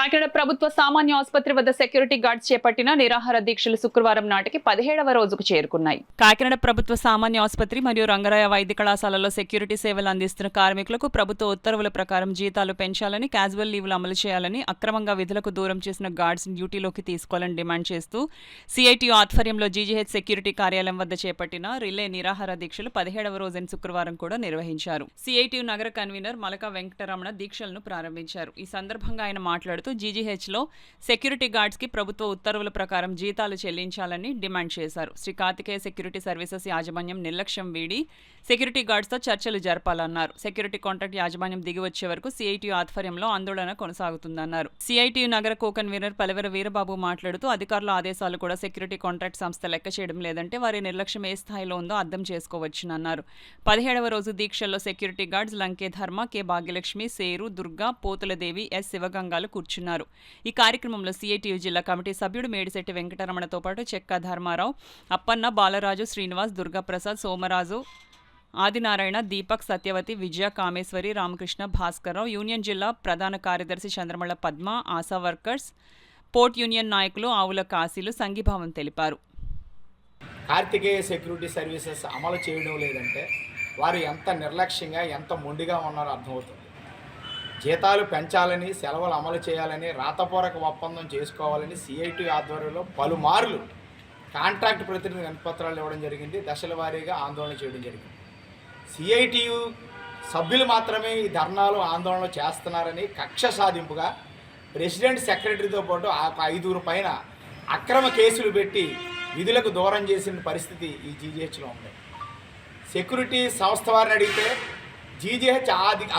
కాకినాడ ప్రభుత్వ సామాన్య ఆసుపత్రి వద్ద సెక్యూరిటీ గార్డ్స్ చేపట్టిన నిరాహార దీక్షలు శుక్రవారం నాటికి 17వ రోజుకు చేరుకున్నాయి. కాకినాడ ప్రభుత్వ సామాన్య ఆసుపత్రి మరియు రంగరాయ వైద్య కళాశాలలో సెక్యూరిటీ సేవలు అందిస్తున్న కార్మికులకు ప్రభుత్వ ఉత్తర్వుల ప్రకారం జీతాలు పెంచాలని, క్యాజువల్ లీవ్లు అమలు చేయాలని, అక్రమంగా విధులకు దూరం చేసిన గార్డ్స్ డ్యూటీలోకి తీసుకోవాలని డిమాండ్ చేస్తూ సిఐటియు ఆధ్వర్యంలో జీజీహెచ్ సెక్యూరిటీ కార్యాలయం వద్ద చేపట్టిన రిలే నిరాహార దీక్షలు 17వ రోజైన శుక్రవారం కూడా నిర్వహించారు. సిఐటియు నగర కన్వీనర్ మలక వెంకటరమణ దీక్షలను ప్రారంభించారు. ఈ సందర్భంగా ఆయన మాట్లాడుతూ జీజీహెచ్లో సెక్యూరిటీ గార్డ్స్కి ప్రభుత్వ ఉత్తర్వుల ప్రకారం జీతాలు చెల్లించాలని డిమాండ్ చేశారు. శ్రీ కార్తికేయ సెక్యూరిటీ సర్వీసెస్ యాజమాన్యం నిర్లక్ష్యం వీడి సెక్యూరిటీ గార్డ్స్తో చర్చలు జరపాలన్నారు. సెక్యూరిటీ కాంట్రాక్ట్ యాజమాన్యం దిగి వచ్చే వరకు సిఐటియు ఆధ్వర్యంలో ఆందోళన కొనసాగుతుందన్నారు. సిఐటియు నగర కో కన్వీనర్ పలవెర వీరబాబు మాట్లాడుతూ అధికారుల ఆదేశాలు కూడా సెక్యూరిటీ కాంట్రాక్ట్ సంస్థ లెక్క చేయడం లేదంటే వారి నిర్లక్ష్యం ఏ స్థాయిలో ఉందో అర్థం చేసుకోవచ్చునన్నారు. 17వ రోజు దీక్షల్లో సెక్యూరిటీ గార్డ్స్ లంకే ధర్మ, కె భాగ్యలక్ష్మి, సేరు, దుర్గా, పోతులదేవి, ఎస్ శివగంగాలు కూర్చున్నారు. ఈ కార్యక్రమంలో సిఐటియు జిల్లా కమిటీ సభ్యుడు మేడిశెట్టి వెంకటరమణతో పాటు చెక్క ధర్మారావు, అప్పన్న, బాలరాజు, శ్రీనివాస్, దుర్గాప్రసాద్, సోమరాజు, ఆదినారాయణ, దీపక్, సత్యవతి, విజయ, కామేశ్వరి, రామకృష్ణ, భాస్కర్రావు, యూనియన్ జిల్లా ప్రధాన కార్యదర్శి Chandramalla Padma, ASHA workers, port union నాయకులు ఆవుల కాశీలు సంఘీభావం తెలిపారు. కార్తికేయ సెక్యూరిటీ సర్వీసెస్ అమలు చేయడం లేదంటే వారు ఎంత నిర్లక్ష్యంగా, ఎంత మొండిగా ఉన్నారో అర్థమవుతుంది. జీతాలు పెంచాలని, సెలవులు అమలు చేయాలని, రాతపూర్వక ఒప్పందం చేసుకోవాలని సిఐటియు ఆధ్వర్యంలో పలుమార్లు కాంట్రాక్ట్ ప్రతినిధి వినతిపత్రాలు ఇవ్వడం జరిగింది. దశల వారీగా ఆందోళన చేయడం జరిగింది. సిఐటియు సభ్యులు మాత్రమే ఈ ధర్నాలు, ఆందోళనలు చేస్తున్నారని కక్ష సాధింపుగా ప్రెసిడెంట్, సెక్రటరీతో పాటు ఆ 5 పైన అక్రమ కేసులు పెట్టి విధులకు దూరం చేసిన పరిస్థితి ఈ జీజీహెచ్లో ఉంది. సెక్యూరిటీ సంస్థ వారిని అడిగితే జీజీహెచ్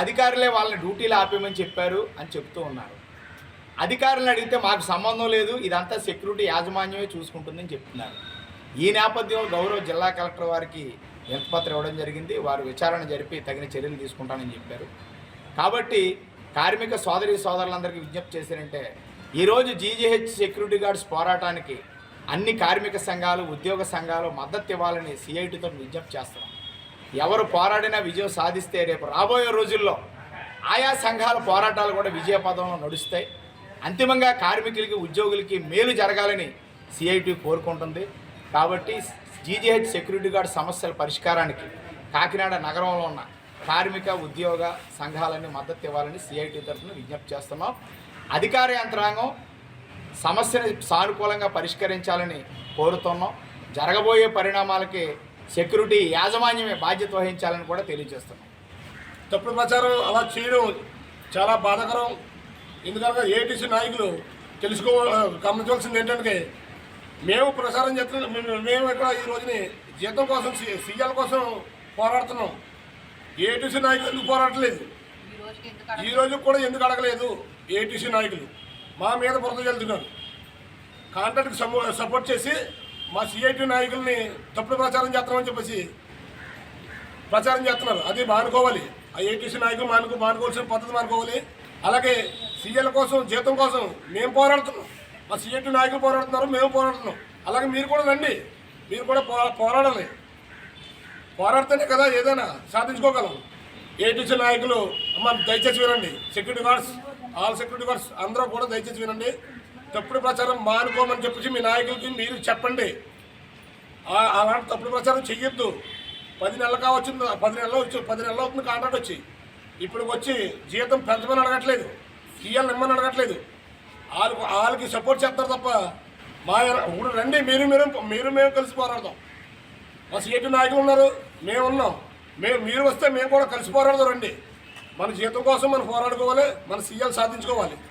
అధికారులే వాళ్ళని డ్యూటీలు ఆపేయమని చెప్పారు అని చెప్తూ ఉన్నారు. అధికారులను అడిగితే మాకు సంబంధం లేదు, ఇదంతా సెక్యూరిటీ యాజమాన్యమే చూసుకుంటుందని చెప్తున్నారు. ఈ నేపథ్యంలో గౌరవ జిల్లా కలెక్టర్ వారికి వినతిపత్రం ఇవ్వడం జరిగింది. వారు విచారణ జరిపి తగిన చర్యలు తీసుకుంటానని చెప్పారు. కాబట్టి కార్మిక సోదరులందరికీ విజ్ఞప్తి చేశారంటే ఈరోజు జీజీహెచ్ సెక్యూరిటీ గార్డ్స్ పోరాటానికి అన్ని కార్మిక సంఘాలు, ఉద్యోగ సంఘాలు మద్దతు ఇవ్వాలని సిఐటితో విజ్ఞప్తి చేస్తున్నాం. ఎవరు పోరాడినా విజయం సాధిస్తే రేపు రాబోయే రోజుల్లో ఆయా సంఘాల పోరాటాలు కూడా విజయపదంలో నడుస్తాయి. అంతిమంగా కార్మికులకి, ఉద్యోగులకి మేలు జరగాలని సిఐటి కోరుకుంటుంది. కాబట్టి జీజీహెచ్ సెక్యూరిటీ గార్డ్ సమస్యల పరిష్కారానికి కాకినాడ నగరంలో ఉన్న కార్మిక, ఉద్యోగ సంఘాలన్నీ మద్దతు ఇవ్వాలని సిఐటి తరఫున విజ్ఞప్తి చేస్తున్నాం. అధికార యంత్రాంగం సమస్యను సానుకూలంగా పరిష్కరించాలని కోరుతున్నాం. జరగబోయే పరిణామాలకి సెక్యూరిటీ యాజమాన్యమే బాధ్యత వహించాలని కూడా తెలియజేస్తున్నాం. తప్పుడు ప్రచారం అలా చేయడం చాలా బాధాకరం. ఎందుకంటే ఏటీసీ నాయకులు గమనించవలసింది ఏంటంటే మేము ప్రచారం చేస్తున్నాం, మేము ఇక్కడ ఈ రోజుని జీతం కోసం, సీఎల్ కోసం పోరాడుతున్నాం. ఏటీసీ నాయకులు ఎందుకు పోరాడలేదు? ఈ రోజు కూడా ఎందుకు అడగలేదు? ఏటీసీ నాయకులు మా మీద బురద వెళ్తున్నారు. కాంట్రాక్ట్కి సపోర్ట్ చేసి మా సిఐటి నాయకుల్ని తప్పుడు ప్రచారం చేస్తామని చెప్పేసి ప్రచారం చేస్తున్నారు. అది మానుకోవాలి. ఆ ఏటీసీ నాయకులు మానుకోవాల్సిన పద్ధతి మానుకోవాలి. అలాగే సీఎల్ కోసం, జీతం కోసం మేము పోరాడుతున్నాం. మా సిఐటి నాయకులు పోరాడుతున్నారు, మేము పోరాడుతున్నాం. అలాగే మీరు కూడా రండి, మీరు కూడా పోరాడాలి. పోరాడితేనే కదా ఏదైనా సాధించుకోగలం. ఏటీసీ నాయకులు దయచేసి వినండి. Security guards, all security guards అందరూ కూడా దయచేసి వినండి. తప్పుడు ప్రచారం మానుకోమని చెప్పేసి మీ నాయకులకి మీరు చెప్పండి. అలాంటి తప్పుడు ప్రచారం చెయ్యొద్దు. 10 నెలలు కావచ్చు, 10 నెలలు అవుతుంది కాంట్రాక్ట్ వచ్చి. ఇప్పుడు వచ్చి జీతం పెంచమని అడగట్లేదు, సీఎల్ ఇమ్మని అడగట్లేదు. వాళ్ళకి సపోర్ట్ చేస్తారు తప్ప ఇప్పుడు రండి, మేము కలిసి పోరాడదాం. మా సిఐటి నాయకులు ఉన్నారు, మేము ఉన్నాం. మీరు వస్తే మేము కూడా కలిసి పోరాడదాం. రండి, మన జీతం కోసం మనం పోరాడుకోవాలి, మన సీఎల్ సాధించుకోవాలి.